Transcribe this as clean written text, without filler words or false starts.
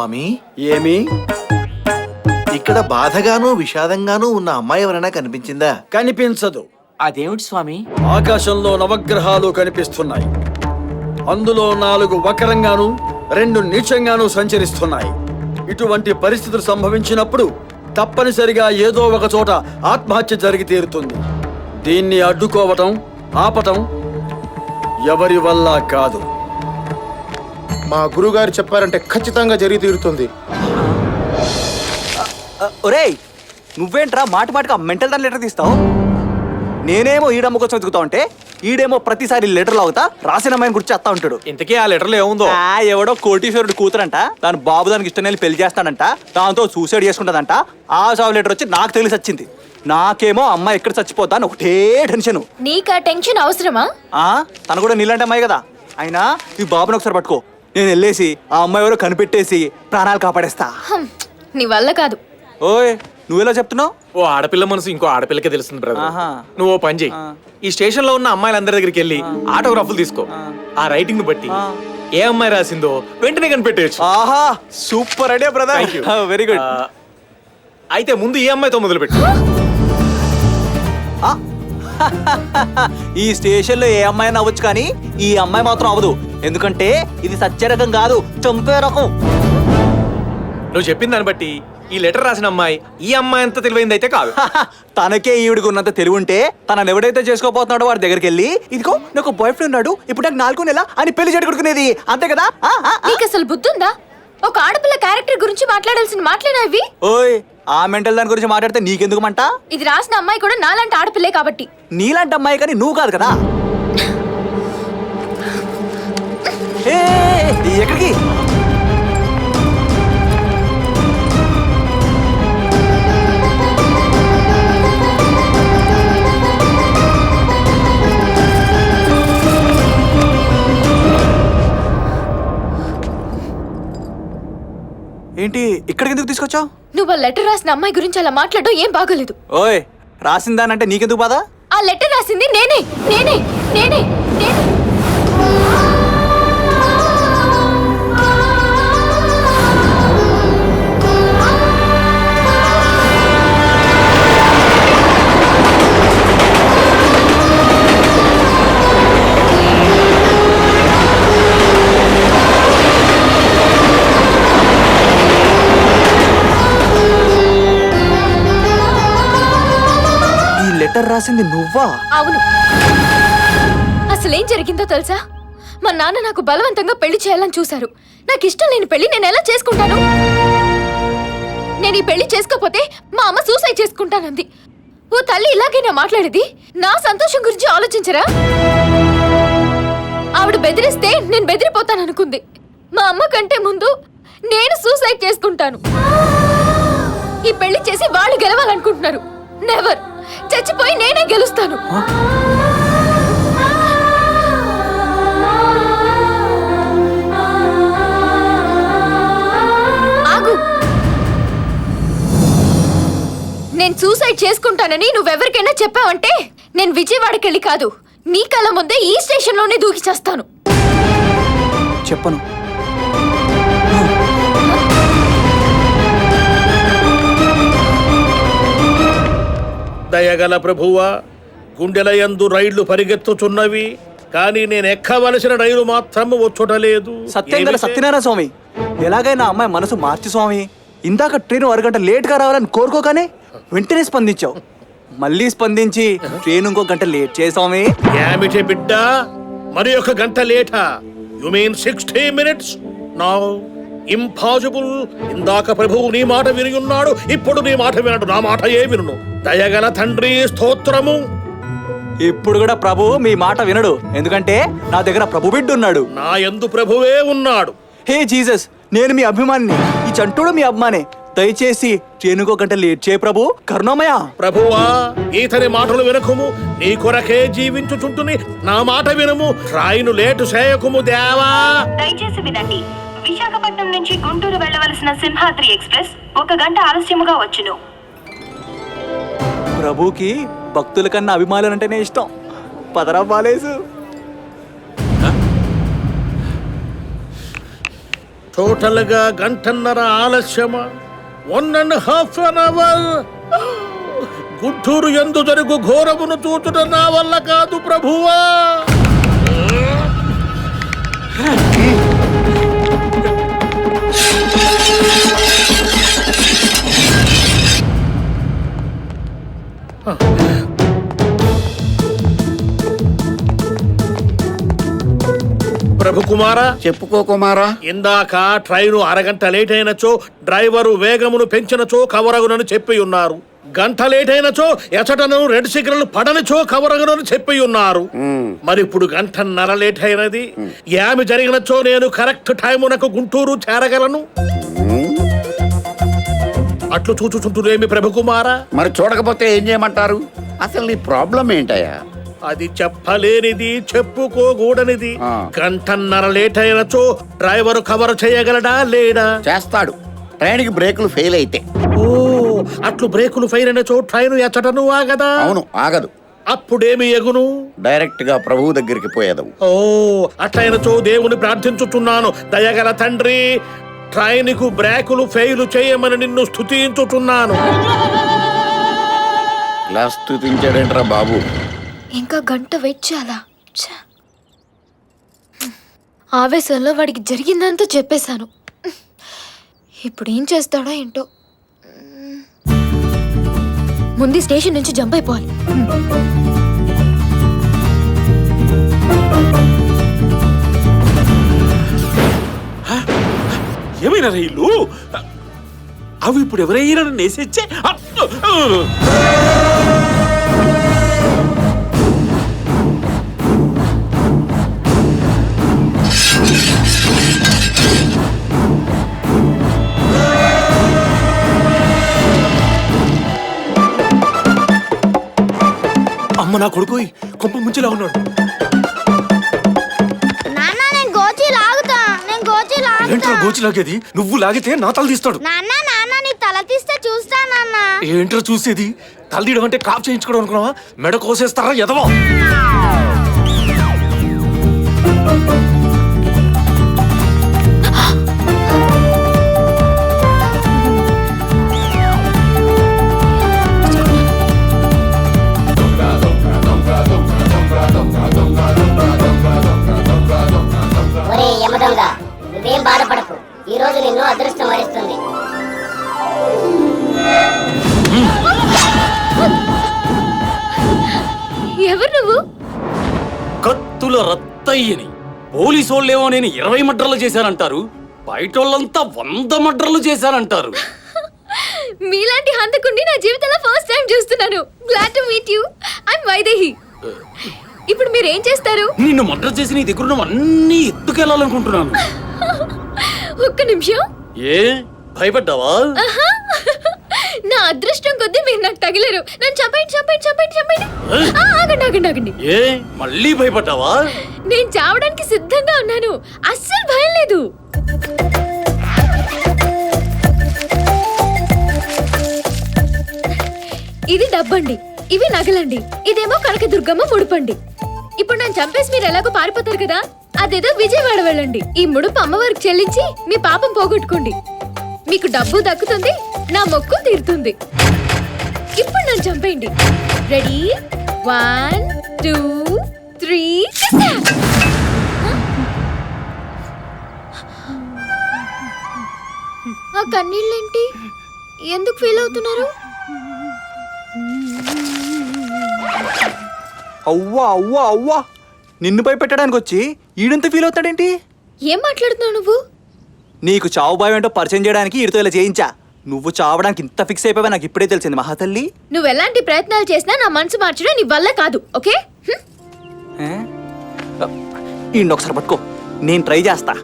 స్వామి, ఏమి? ఇక్కడ బాధగాను విషాదంగాను ఉన్న అమ్మాయి ఎవరైనా కనిపించిందా? కనిపించదు. అదేమిటి స్వామి? ఆకాశంలో నవగ్రహాలు కనిపిస్తున్నాయి. అందులో 4 వక్రంగాను 2 నీచంగాను సంచరిస్తున్నాయి. ఇటువంటి పరిస్థితులు సంభవించినప్పుడు తప్పనిసరిగా ఏదో ఒక చోట ఆత్మహత్య జరిగి తీరుతుంది. దీన్ని అడ్డుకోవటం, ఆపటం ఎవరి వల్ల కాదు. మా గురుగారు చెప్పారంటే ఖచ్చితంగా జరిగి తీరుతుంది. ఒరేయ్, నువ్వేంట్రా మాటకు మెంటల్ దాని లెటర్ తీస్తావు? నేనేమో ఈడమ్మ కోసం వెతుకుతా ఉంటే ఈడేమో ప్రతిసారి లెటర్లు అవుతా రాసిన అమ్మాయిని గురించి చేస్తా ఉంటాడు. ఇంతకీ ఆ లెటర్లో ఏముందో? ఎవడో కోటీశ్వరుడు కూతురంట, దాని బాబు దానికి ఇష్టం వెళ్ళి పెళ్లి చేస్తాడంట, దాంతో సూసైడ్ చేసుకుంటదంట. ఆ సావు లెటర్ వచ్చి నాకు తెలిసి వచ్చింది. నాకేమో అమ్మాయి ఎక్కడ చచ్చిపోతా అని ఒకటే టెన్షన్. నీకు ఆ టెన్షన్ అవసరమా? తను కూడా నీలాంటి అమ్మాయి కదా. అయినా ఈ బాబుని ఒకసారి పట్టుకో, నేను వెళ్ళేసి ఆ అమ్మాయి ఎవరో కనిపెట్టేసి ప్రాణాలు కాపాడేస్తా. నీ వల్ల కాదు. ఓయ్, నువ్వెలా చెప్తున్నావు? ఓ ఆడపిల్ల మనసు ఇంకో ఆడపిల్లకే తెలుస్తుంది బ్రదర్. ఆహా. నువ్వు ఓ పని చెయ్యి, ఈ స్టేషన్ లో ఉన్న అమ్మాయిలందరి దగ్గరికి వెళ్ళి ఆటోగ్రాఫ్లు తీసుకో. ఆ రైటింగ్ ను బట్టి ఏ అమ్మాయి రాసిందో వెంటనే కనిపెట్టేయచ్చు. ఆహా, super idea brother. Thank you. Very good. అయితే ముందు ఈ అమ్మాయితో మొదలుపెట్టు. ఈ స్టేషన్ లో ఏ అమ్మాయి అవ్వచ్చు కానీ ఈ అమ్మాయి మాత్రం అవ్వదు. ఎందుకంటే ఇది సత్య రకం కాదు, చంపే రకం. నువ్వు చెప్పిన దాన్ని బట్టి ఈ లెటర్ రాసిన అమ్మాయి ఈ అమ్మాయి అంత తెలివైంది అయితే కాదు. తనకే ఈవిడికి ఉన్నంత తెలివి ఉంటే తనని ఎవడైతే చేసుకోపోతున్నాడో వాడి దగ్గరికి వెళ్ళి, ఇదిగో నాకు బాయ్ ఫ్రెండ్ ఉన్నాడు, ఇప్పుడు నాకు 4 నెలల అని పెళ్లి కొడుకునేది. అంతే కదా? నీకు అసలు బుద్ధుందా? ఒక ఆడపిల్ల క్యారెక్టర్ గురించి మాట్లాడాల్సిన మాటలేనా ఇవి? ఓయ్, ఆ మెంటల్ దాని గురించి మాట్లాడితే నీకెందుకు మంట? ఇది రాసిన అమ్మాయి కూడా నాలాంటి ఆడపిల్లే కాబట్టి. నీలాంటి అమ్మాయి కానీ నువ్వు కాదు కదా. ఎక్కడికి? ఏంటి ఇక్కడికి ఎందుకు తీసుకొచ్చావు? నువ్వు ఆ లెటర్ రాసిన అమ్మాయి గురించి అలా మాట్లాడడం ఏం బాగోలేదు. ఓయ్, రాసిందానంటే నీకెందుకు బాధ? ఆ లెటర్ రాసింది నేనే నేనే నేనే నేనే. లెటర్ రాసింది నువ్వా? అవును. అసలేం జరిగిందో తెలుసా? మా నాన్న నాకు బలవంతంగా పెళ్లి చేయాలని చూశారు. నాకు ఇష్టం లేని పెళ్లి నేను ఎలా చేసుకుంటాను? నేను ఈ పెళ్లి చేసుకోపోతే మా అమ్మ సూసైడ్ చేసుకుంటానంది. ఓ తల్లి ఇలాగైనా మాట్లాడేది? నా సంతోషం గురించి ఆలోచించరా? ఆవిడ బెదిరిస్తే నేను బెదిరిపోతాననుకుంది. మా అమ్మ కంటే ముందు నేను సూసైడ్ చేసుకుంటాను. ఈ పెళ్లి చేసి వాళ్ళు గెలవాలనుకుంటున్నారు. నెవర్. చచ్చిపోయి నేనే గెలుస్తాను. ఆగు. నేను సూసైడ్ చేసుకుంటానని నువ్వెవరికైనా చెప్పావంటే నేను విజయవాడకి వెళ్ళి కాదు, నీ కళ్ళ ముందే ఈ స్టేషన్ లోనే దూకి చేస్తాను. చెప్పను. దయగల ప్రభువా, గుండెలయందు రైళ్లు పరిగెత్తుచున్నవి, కానీ నేను ఎక్కవలసిన రైలు మాత్రం వచ్చుటలేదు. సత్యంగల సత్యనారాయణ స్వామి, ఎలాగైనా అమ్మాయి మనసు మార్చి స్వామి. ఇందాక ట్రైన్ 1 గంట లేట్ గా రావాలని కోరుకోగానే వెంటనే స్పందించావు. మళ్ళీ స్పందించి ట్రైన్ 1 గంట లేట్ చేసామి. ఏమిటి బిడ్డ, మరి 1 గంట లేటా? You mean 60 minutes? No, impossible. ఇందాక ప్రభువు నీ మాట విని ఉన్నాడు, ఇప్పుడు నీ మాట వినడు, నా మాట ఏ విను. దయగల తండ్రి స్తోత్రము. ఇప్పుడు కూడా ప్రభు మీ మాట వినడు, ఎందుకంటే నా దగ్గర ప్రభు బిడ్డ ఉన్నాడు. నా యందు ప్రభువే ఉన్నాడు. హే జీసస్, నేను మీ అభిమానిని, ఈ చంటూడు మీ అభిమానే. దయచేసి ట్రైన్ 1 గంట లేట్ చేయ ప్రభు, కరుణమయ. ప్రభువా, ఈతని మాటలు వినకుము, నీ కొరకే జీవించుచుంటుని నా మాట వినుము. ట్రైను లేటు చేయకుము దేవా. దయచేసి వినండి, విశాఖపట్నం నుంచి గుంటూరు వెళ్ళవలసిన సింహాద్రి ఎక్స్ప్రెస్ 1 గంట ఆలస్యముగా వచ్చును. ప్రభుకి భక్తుల కన్నా అభిమానులంటేనే ఇష్టం. పదరా బాలేసు. టోటల్ గా గంటన్నర ఆలస్యమా 1.5 అవర్ గుంటూరు ఎందు జరుగు ఘోరమును చూచుట నా వల్ల కాదు ప్రభువా. ప్రభు కుమారా, చెప్పుకో కుమారా. ఇందాక ట్రైను అరగంట లేట్ అయినచో డ్రైవరు వేగమును పెంచినచో కవరగునని చెప్పి ఉన్నారు. గంట లేట్ అయినచో ఎచటను రెడ్ సిగ్నల్ పడనిచో కవరగునని చెప్పి ఉన్నారు. మరి ఇప్పుడు గంటన్నర లేట్ అయినది. ఏమి జరిగినచో నేను కరెక్ట్ టైమునకు గుంటూరు చేరగలను? అట్లు చూచుచుంటురేమి ప్రభు కుమారా? మరి చూడకపోతే ఏం చేయమంటారు? అసలు నీ ప్రాబ్లం ఏంటయ్యా? అది చెప్పలేనిది, చెప్పుకోకూడనిది. ఆ. గంటన్నర లేట్ అయినచో డ్రైవరు కవర్ చేయగలడా లేడా? చేస్తాడు. ట్రైన్కి బ్రేకులు ఫెయిల్ అయితే. ఓ, అట్లు బ్రేకులు ఫెయిల్ అయినచో ట్రైన్ ఎచ్చటను ఆగదా? అవును, ఆగదు. అప్పుడేమి ఎగును? డైరెక్ట్ గా ప్రభువు దగ్గరికి పోయేదవు. ఓ, అట్లయినచో దేవుని ప్రార్థించుతున్నాను. దయగల తండ్రి, ట్రైన్ కు బ్రేకులు ఫెయిల్ చేయమని నిన్ను స్తుతించుతున్నాను. ఇలా స్తుతించాడేంట్రా బాబు? ఇంకా గంట వెయిట్ చేయాలా? ఛ! ఆవేశంలో వాడికి జరిగిందంతా చెప్పేశాను. ఇప్పుడు ఏం చేస్తాడో ఏంటో. ముందు స్టేషన్ నుంచి జంప్ అయిపోవాలి. ఏమైనా రైలు అవి ఇప్పుడు ఎవరైనా నేసెచ్చే అమ్మ నా కొడుకు కొంప ముంచిలా ఉన్నాడు. ఏంట్రా గోచి లాగేది? నువ్వు లాగితే నా తల తీస్తాడు. తల తీస్తే చూస్తా నాన్న. ఏంట్రా చూసేది? తల తీయడం అంటే కాప్ చేయించుకోవడం అనుకున్నావా? మెడ కోసేస్తారా ఎదవా? ఒరే యమదొంగ, నువ్వేం బాధపడకు. ఈ రోజు నిన్ను అదృష్టం వరిస్తుంది. ఎవరు నువ్వు? కత్తుల రత్తయ్యని. పోలీసోళ్ళేమో నేను 20 మర్డర్లు చేశానంటారు, బయటోళ్ళంతా 100 మర్డర్లు చేశానంటారు. మీలాంటి హంతకుడిని నా జీవితంలో ఫస్ట్ టైం చూస్తున్నాను. Glad to meet you. I'm Vaidehi. ఇప్పుడు మీరు ఏం చేస్తారు? నిన్ను మర్డర్ చేసి నీ దగ్గర అన్ని ఎత్తుకెళ్ళాలనుకుంటున్నాను. ఒక్క నిమిషం. ఏ భయపడ్డావా? నా అదృష్టం కొద్దీ మీరు నాకు తగిలేరు. నన్ను చంపండి చంపండి చంపండి చంపండి. ఆగండి ఆగండి ఆగండి. ఏ మళ్ళీ భయపడ్డావా? నేను చావడానికి సిద్ధంగా ఉన్నాను. అస్సలు భయం లేదు. ఇది డబ్బండి, ఇవి నగలండి, ఇదేమో కనకదుర్గమ్మ ముడుపండి. ఇప్పుడు నన్ను చంపేసి మీరు ఎలాగో పారిపోతారు కదా, అదేదో విజయవాడ వెళ్ళండి. ఈ ముడుపు అమ్మవారికి చెల్లించి మీ పాపం పోగొట్టుకోండి. మీకు డబ్బు దక్కుతుంది, నా మొక్కు తీరుతుంది. ఇప్పుడు నన్ను చంపేయండి. రెడీ? 1 2 3. ఆ కన్నీళ్ళేంటి? ఎందుకు ఫీల్ అవుతున్నారు? అవ్వా అవ్వా అవ్వా, నిన్ను భయపెట్టడానికి వచ్చి ఈడంత ఫీల్ అవుతాడేంటి? ఏం మాట్లాడుతున్నావు నువ్వు? నీకు చావు భయం ఏంటో పరిచయం చేయడానికి ఈడితో ఇలా చేయించా. నువ్వు చావడానికి ఇంత ఫిక్స్ అయిపోయావా నాకు ఇప్పుడే తెలిసింది మహాతల్లి. నువ్వు ఎలాంటి ప్రయత్నాలు చేసినా నా మనసు మార్చడం నీ వల్ల కాదు. ఓకే? ఈయన ఒకసారి పట్టుకో, నేను ట్రై చేస్తా.